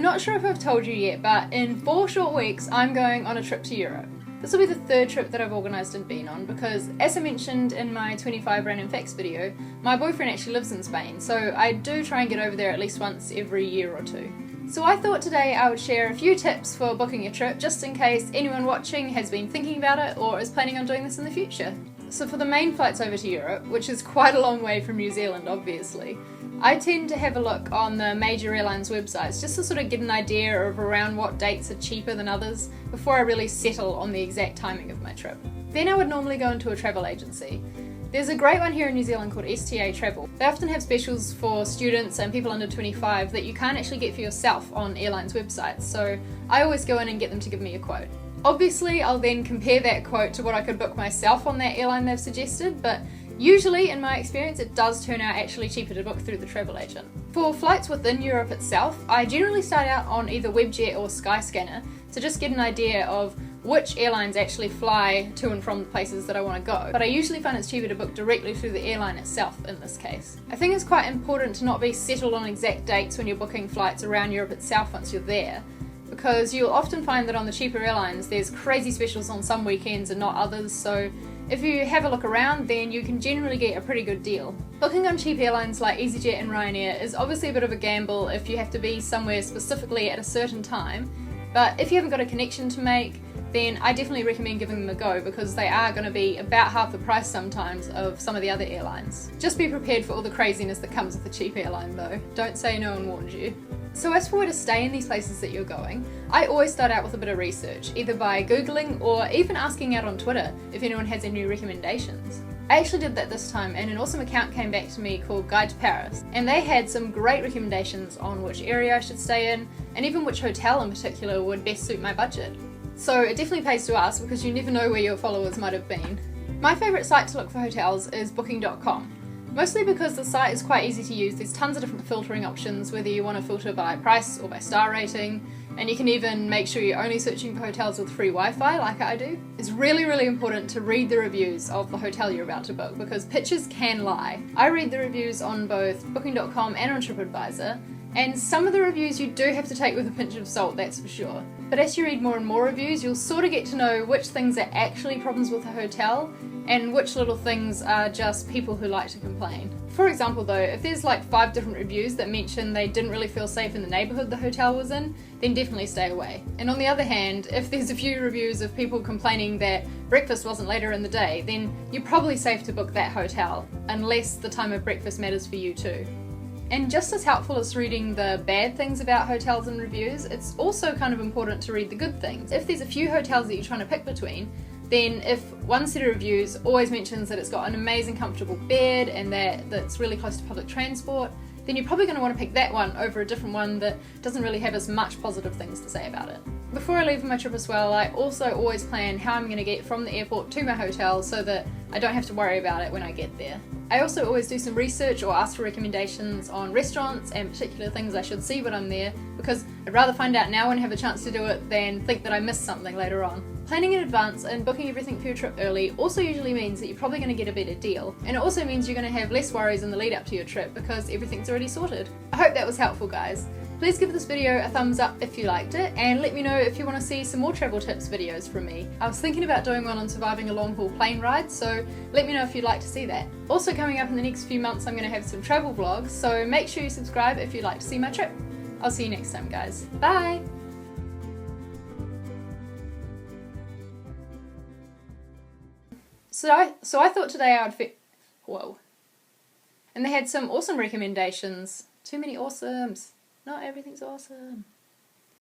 I'm not sure if I've told you yet, but in 4 short weeks I'm going on a trip to Europe. This will be the 3rd trip that I've organised and been on because, as I mentioned in my 25 random facts video, my boyfriend actually lives in Spain, so I do try and get over there at least once every year or 2. So I thought today I would share a few tips for booking a trip just in case anyone watching has been thinking about it or is planning on doing this in the future. So for the main flights over to Europe, which is quite a long way from New Zealand obviously, I tend to have a look on the major airlines websites just to sort of get an idea of around what dates are cheaper than others before I really settle on the exact timing of my trip. Then I would normally go into a travel agency. There's a great one here in New Zealand called STA Travel. They often have specials for students and people under 25 that you can't actually get for yourself on airlines websites, so I always go in and get them to give me a quote. Obviously I'll then compare that quote to what I could book myself on that airline they've suggested, but usually, in my experience, it does turn out actually cheaper to book through the travel agent. For flights within Europe itself, I generally start out on either Webjet or Skyscanner to just get an idea of which airlines actually fly to and from the places that I want to go, but I usually find it's cheaper to book directly through the airline itself in this case. I think it's quite important to not be settled on exact dates when you're booking flights around Europe itself once you're there, because you'll often find that on the cheaper airlines there's crazy specials on some weekends and not others, so if you have a look around then you can generally get a pretty good deal. Booking on cheap airlines like EasyJet and Ryanair is obviously a bit of a gamble if you have to be somewhere specifically at a certain time, but if you haven't got a connection to make, then I definitely recommend giving them a go because they are going to be about half the price sometimes of some of the other airlines. Just be prepared for all the craziness that comes with a cheap airline though. Don't say no one warned you. So as for where to stay in these places that you're going, I always start out with a bit of research, either by googling or even asking out on Twitter if anyone has any recommendations. I actually did that this time and an awesome account came back to me called Guide to Paris, and they had some great recommendations on which area I should stay in and even which hotel in particular would best suit my budget. So it definitely pays to ask because you never know where your followers might have been. My favourite site to look for hotels is booking.com. Mostly because the site is quite easy to use. There's tons of different filtering options, whether you want to filter by price or by star rating, and you can even make sure you're only searching for hotels with free Wi-Fi like I do. It's really important to read the reviews of the hotel you're about to book because pictures can lie. I read the reviews on both booking.com and on TripAdvisor, and some of the reviews you do have to take with a pinch of salt, that's for sure. But as you read more and more reviews, you'll sort of get to know which things are actually problems with a hotel and which little things are just people who like to complain. For example though, if there's like 5 different reviews that mention they didn't really feel safe in the neighbourhood the hotel was in, then definitely stay away. And on the other hand, if there's a few reviews of people complaining that breakfast wasn't later in the day, then you're probably safe to book that hotel, unless the time of breakfast matters for you too. And just as helpful as reading the bad things about hotels and reviews, it's also kind of important to read the good things. If there's a few hotels that you're trying to pick between, then if one set of reviews always mentions that it's got an amazing comfortable bed and that's really close to public transport, then you're probably going to want to pick that one over a different one that doesn't really have as much positive things to say about it. Before I leave my trip as well, I also always plan how I'm going to get from the airport to my hotel so that I don't have to worry about it when I get there. I also always do some research or ask for recommendations on restaurants and particular things I should see when I'm there because I'd rather find out now and have a chance to do it than think that I missed something later on. Planning in advance and booking everything for your trip early also usually means that you're probably going to get a better deal, and it also means you're going to have less worries in the lead up to your trip because everything's already sorted. I hope that was helpful guys. Please give this video a thumbs up if you liked it and let me know if you want to see some more travel tips videos from me. I was thinking about doing one on surviving a long haul plane ride, so let me know if you'd like to see that. Also coming up in the next few months I'm going to have some travel vlogs, so make sure you subscribe if you'd like to see my trip. I'll see you next time guys. Bye! So I thought today I would whoa. And they had some awesome recommendations. Too many awesomes. Not everything's awesome.